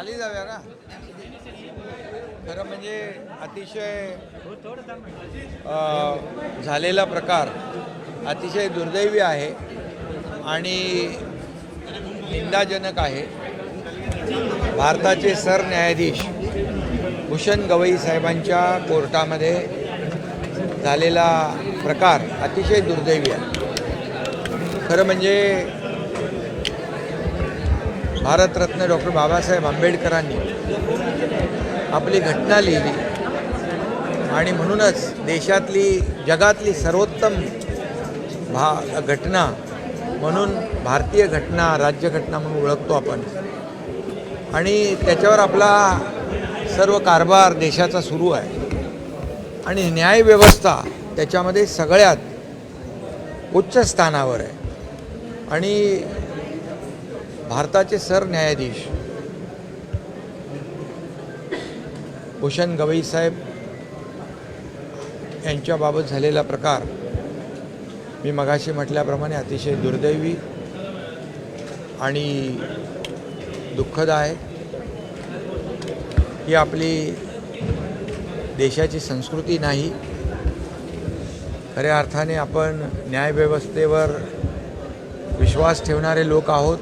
खाली जाऊया ना. खरं म्हणजे अतिशय झालेला प्रकार अतिशय दुर्दैवी आहे आणि निंदाजनक आहे. भारताचे सरन्यायाधीश भूषण गवई साहेबांच्या कोर्टामध्ये झालेला प्रकार अतिशय दुर्दैवी आहे. खरं म्हणजे भारतरत्न डॉक्टर बाबासाहेब आंबेडकरांनी आपली घटना लिहिली आणि म्हणूनच देशातली जगातली सर्वोत्तम घटना म्हणून भारतीय घटना राज्यघटना म्हणून ओळखतो आपण. आणि त्याच्यावर आपला सर्व कारभार देशाचा सुरू आहे आणि न्यायव्यवस्था त्याच्यामध्ये सगळ्यात उच्च स्थानावर आहे. आणि भारताचे सरन्यायाधीश भूषण गवई साहेब यांच्याबाबत झालेला प्रकार मी मगाशी म्हटल्याप्रमाणे अतिशय दुर्दैवी आणि दुःखद आहे. ही आपली देशाची संस्कृती नाही. खऱ्या अर्थाने आपण न्यायव्यवस्थेवर विश्वास ठेवणारे लोक आहोत.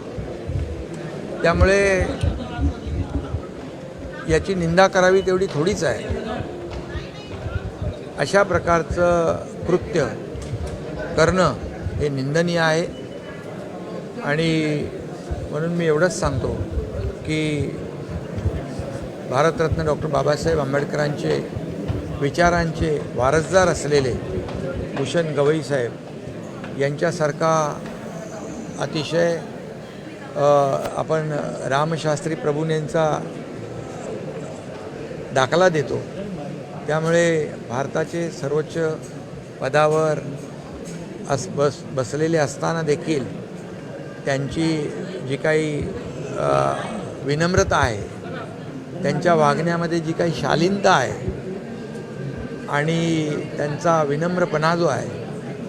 त्यामुळे याची निंदा करावी तेवढी थोडीच आहे. अशा प्रकारचं कृत्य करणं हे निंदनीय आहे. आणि म्हणून मी एवढंच सांगतो की भारतरत्न डॉक्टर बाबासाहेब आंबेडकरांचे विचारांचे वारसदार असलेले भूषण गवई साहेब यांच्यासारखा अतिशय आपण रामशास्त्री प्रभूंचा दाखला देतो. त्यामुळे भारताचे सर्वोच्च पदावर बसलेले असताना देखील त्यांची जी काही विनम्रता आहे, त्यांच्या वागण्यामध्ये जी काही शालीनता आहे आणि त्यांचा विनम्रपणा जो आहे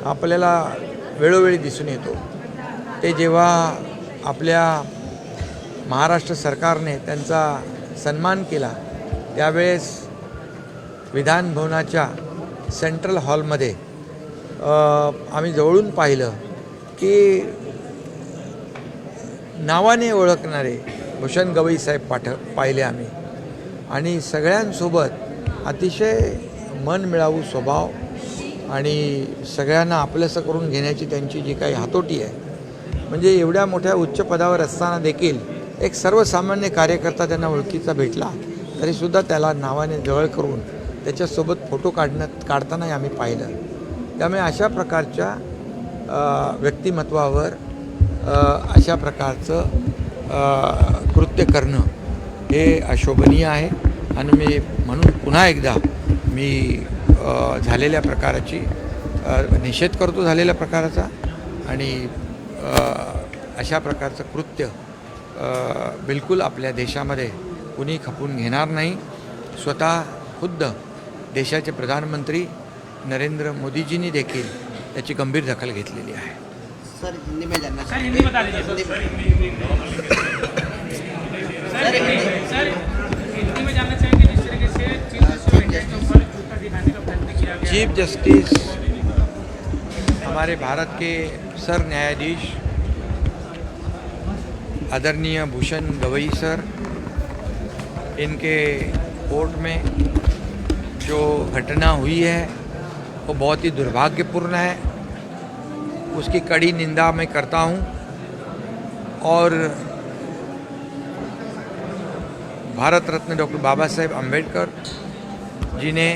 आपल्याला वेळोवेळी दिसून येतो. ते जेव्हा आपल्या महाराष्ट्र सरकारने त्यांचा सन्मान केला त्यावेळेस विधानभवनाच्या सेंट्रल हॉलमध्ये आम्ही जवळून पाहिलं की नावाने ओळखणारे भूषण गवई साहेब पाहिले आम्ही. आणि सगळ्यांसोबत अतिशय मनमिळावू स्वभाव आणि सगळ्यांना आपलंसं करून घेण्याची त्यांची जी काही हातोटी आहे, म्हणजे एवढ्या मोठ्या उच्च पदावर असताना देखील एक सर्वसामान्य कार्यकर्ता त्यांना ओळखीचा भेटला तरीसुद्धा त्याला नावाने जवळ करून त्याच्यासोबत फोटो काढतानाही आम्ही पाहिलं. त्यामुळे अशा प्रकारच्या व्यक्तिमत्वावर अशा प्रकारचं कृत्य करणं हे अशोभनीय आहे. आणि मी म्हणून पुन्हा एकदा मी झालेल्या प्रकाराची निषेध करतो झालेल्या प्रकाराचा. आणि अशा प्रकारचं कृत्य बिलकुल आपल्या देशामध्ये कुणी खपून घेणार नाही. स्वतः खुद्द देशाचे प्रधानमंत्री नरेंद्र मोदीजींनी देखील त्याची गंभीर दखल घेतलेली आहे. सर हिंदी में जानना सर हिंदी बता दीजिए सर हिंदी में जानना चाहेंगे जिस तरीके से चीफ जस्टिस ऑफ इंडिया के ऊपर जूता दिखाने का प्रयत्न किया गया. चीफ जस्टिस हमारे भारत के सर न्यायाधीश आदरणीय भूषण गवई सर, इनके कोर्ट में जो घटना हुई है वो बहुत ही दुर्भाग्यपूर्ण है. उसकी कड़ी निंदा मैं करता हूँ. और भारत रत्न डॉक्टर बाबा साहेब आम्बेडकर जी ने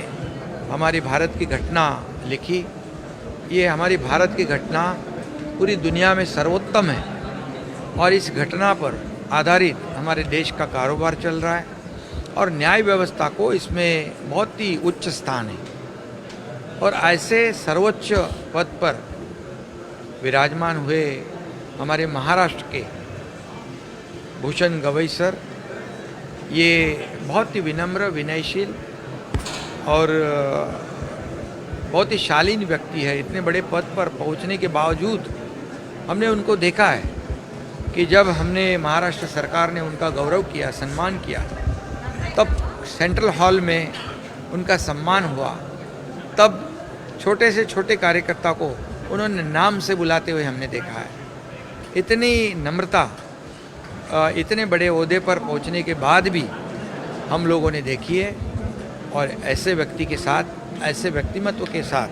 हमारी भारत की घटना लिखी. ये हमारी भारत की घटना पूरी दुनिया में सर्वोत्तम है और इस घटना पर आधारित हमारे देश का कारोबार चल रहा है और न्याय व्यवस्था को इसमें बहुत ही उच्च स्थान है. और ऐसे सर्वोच्च पद पर विराजमान हुए हमारे महाराष्ट्र के भूषण गवई सर, ये बहुत ही विनम्र, विनयशील और बहुत ही शालीन व्यक्ति है. इतने बड़े पद पर पहुंचने के बावजूद हमने उनको देखा है कि जब हमने महाराष्ट्र सरकार ने उनका गौरव किया, सम्मान किया, तब सेंट्रल हॉल में उनका सम्मान हुआ, तब छोटे से छोटे कार्यकर्ता को उन्होंने नाम से बुलाते हुए हमने देखा है। इतनी नम्रता, इतने बड़े ओहदे पर पहुंचने के बाद भी हम लोगों ने देखी है, और ऐसे व्यक्ति के साथ, ऐसे व्यक्तिमत्व के साथ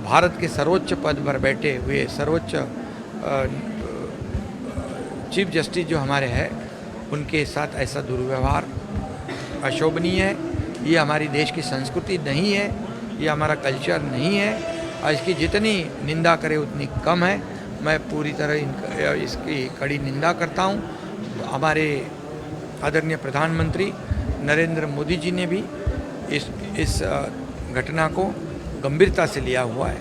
भारत के सर्वोच्च पद पर बैठे हुए सर्वोच्च चीफ जस्टिस जो हमारे हैं, उनके साथ ऐसा दुर्व्यवहार अशोभनीय है। ये हमारी देश की संस्कृति नहीं है, ये हमारा कल्चर नहीं है, और इसकी जितनी निंदा करे उतनी कम है। मैं पूरी तरह इसकी कड़ी निंदा करता हूँ। हमारे आदरणीय प्रधानमंत्री नरेंद्र मोदी जी ने भी इस घटना को गंभीरता से लिया हुआ है।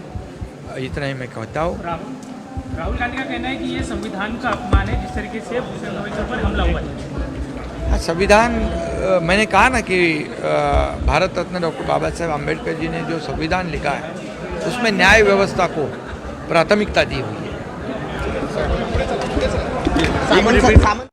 इतना ही मैं कहता हूँ। राहुल गांधी का कहना है कि ये संविधान का अपमान है जिस तरीके से भूषण गवई पर हमला हुआ है। हाँ, संविधान, मैंने कहा ना कि भारत रत्न डॉक्टर बाबा साहेब अम्बेडकर जी ने जो संविधान लिखा है उसमें न्याय व्यवस्था को प्राथमिकता दी हुई है। सामंत